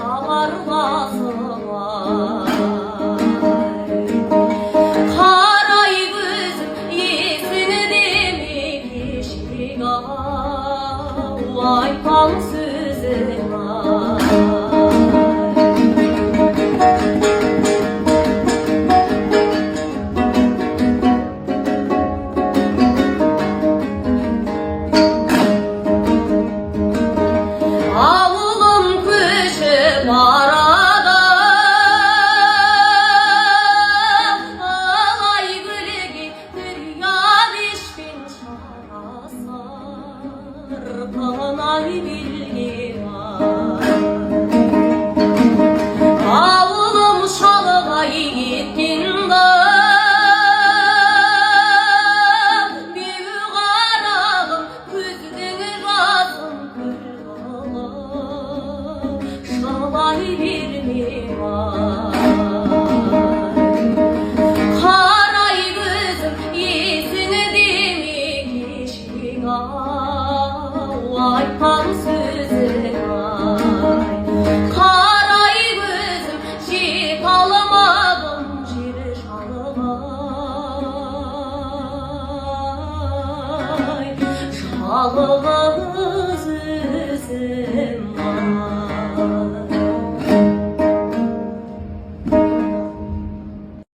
шағармаса қарай көзім есіңде ме кешегі-ау айтқан сөзің-ай. Ай білген ауылым шалғай кеткен-ді, беу қарағым көздің жасын күлгім шалай бермем-ай. Қарай көзім есіңде ме кешегі-ау айтқан сөзің-ай. Қарай көзім жете алмадым жер шалғай, жалғыз өзің.